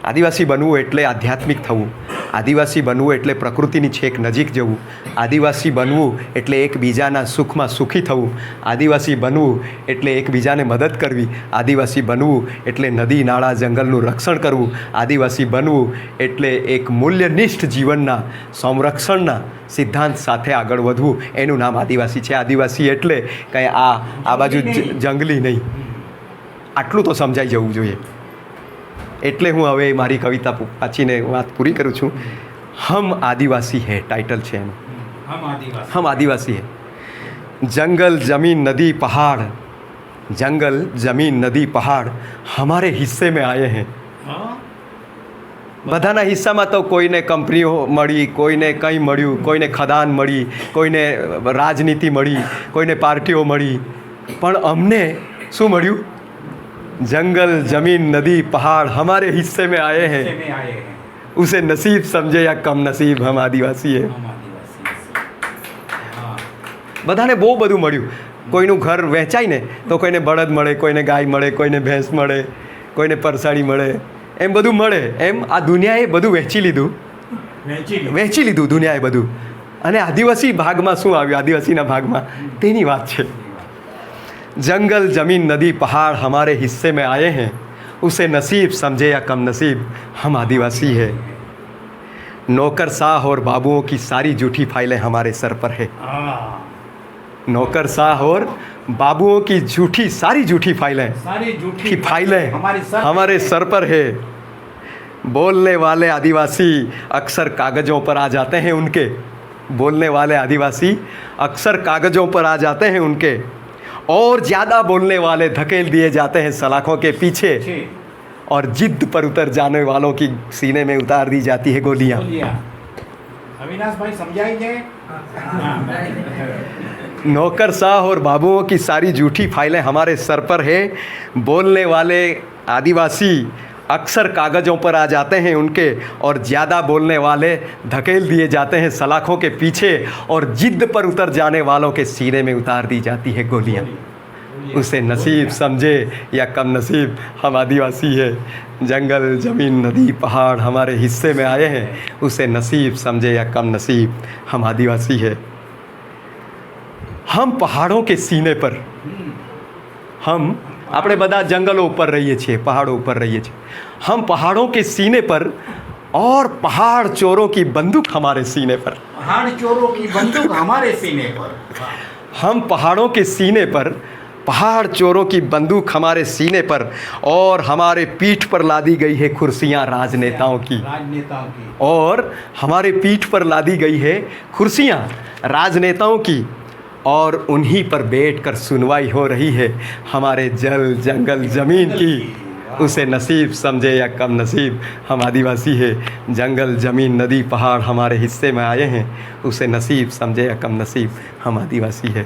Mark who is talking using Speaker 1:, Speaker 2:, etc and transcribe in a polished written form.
Speaker 1: આદિવાસી બનવું એટલે આધ્યાત્મિક થવું, આદિવાસી બનવું એટલે પ્રકૃતિની છેક નજીક જવું, આદિવાસી બનવું એટલે એકબીજાના સુખમાં સુખી થવું, આદિવાસી બનવું એટલે એકબીજાને મદદ કરવી, આદિવાસી બનવું એટલે નદી નાળા જંગલનું રક્ષણ કરવું, આદિવાસી બનવું એટલે એક મૂલ્યનિષ્ઠ જીવનના સંરક્ષણના સિદ્ધાંત સાથે આગળ વધવું. એનું નામ આદિવાસી છે. આદિવાસી એટલે કંઈ આ બાજુ જંગલી નહીં. આટલું તો સમજાઈ જવું જોઈએ. એટલે હું હવે મારી કવિતા પાછીને વાત પૂરી કરું છું. હમ આદિવાસી હૈ ટાઇટલ છે એનું. हम आदिवासी है. जंगल जमीन नदी पहाड़, जंगल जमीन नदी पहाड़ हमारे हिस्से में आए हैं. બધાના હિસ્સામાં તો કોઈને કંપનીઓ મળી, કોઈને કંઈ મળ્યું, કોઈને ખદાન મળી, કોઈને રાજનીતિ મળી, કોઈને પાર્ટીઓ મળી, પણ અમને શું મળ્યું? जंगल जमीन नदी पहाड़ हमारे हिस्से में आए हैं. उसे नसीब समझे या कम नसीब, हम आदिवासी है. બધાને બહુ બધું મળ્યું. કોઈનું ઘર વહેંચાય ને તો કોઈને બળદ મળે, કોઈને ગાય મળે, કોઈને ભેંસ મળે, કોઈને પરસાડી મળે, એમ બધું મળે. એમ આ દુનિયાએ બધું વહેંચી લીધું દુનિયાએ બધું. અને આદિવાસી ભાગમાં શું આવ્યું? આદિવાસીના ભાગમાં તેની વાત છે. जंगल जमीन नदी पहाड़ हमारे हिस्से में आए हैं, उसे नसीब समझे या कम नसीब, हम आदिवासी है. नौकरशाह और बाबुओं की सारी झूठी फाइलें हमारे सर पर है. नौकरशाह और बाबुओं की सारी झूठी फाइलें हमारे सर पर है. बोलने वाले आदिवासी अक्सर कागज़ों पर आ जाते हैं उनके. बोलने वाले आदिवासी अक्सर कागज़ों पर आ जाते हैं उनके, और ज़्यादा बोलने वाले धकेल दिए जाते हैं सलाखों के पीछे, और जिद पर उतर जाने वालों की सीने में उतार दी जाती है गोलियां.
Speaker 2: अविनाश भाई समझाएंगे.
Speaker 1: नौकरशाह और बाबुओं की सारी झूठी फाइलें हमारे सर पर है. बोलने वाले आदिवासी अक्सर कागज़ों पर आ जाते हैं उनके, और ज़्यादा बोलने वाले धकेल दिए जाते हैं सलाखों के पीछे, और जिद पर उतर जाने वालों के सीने में उतार दी जाती है गोलियां. उसे नसीब समझे या कम नसीब, हम आदिवासी है. जंगल जमीन नदी पहाड़ हमारे हिस्से में आए हैं, उसे नसीब समझे या कम नसीब, हम आदिवासी है. हम पहाड़ों के सीने पर, हम આપણે બધા જંગલો ઉપર રહીએ છીએ, પહાડો ઉપર રહીએ છીએ. हम पहाड़ों के सीने पर, और पहाड़ चोरों की बंदूक हमारे सीने पर.
Speaker 2: पहाड़ चोरों की बंदूक हमारे सीने पर.
Speaker 1: हम पहाड़ों के सीने पर, पहाड़ चोरों की बंदूक हमारे सीने पर, और हमारे पीठ पर लादी गई है कुर्सियाँ राजनेताओं की. और हमारे पीठ पर लादी गई है कुर्सियाँ राजनेताओं की, और उन्हीं पर बैठकर सुनवाई हो रही है हमारे जल जंगल ज़मीन की. उसे नसीब समझे या कम नसीब, हम आदिवासी है. जंगल ज़मीन नदी पहाड़ हमारे हिस्से में आए हैं, उसे नसीब समझे या कम नसीब, हम आदिवासी है.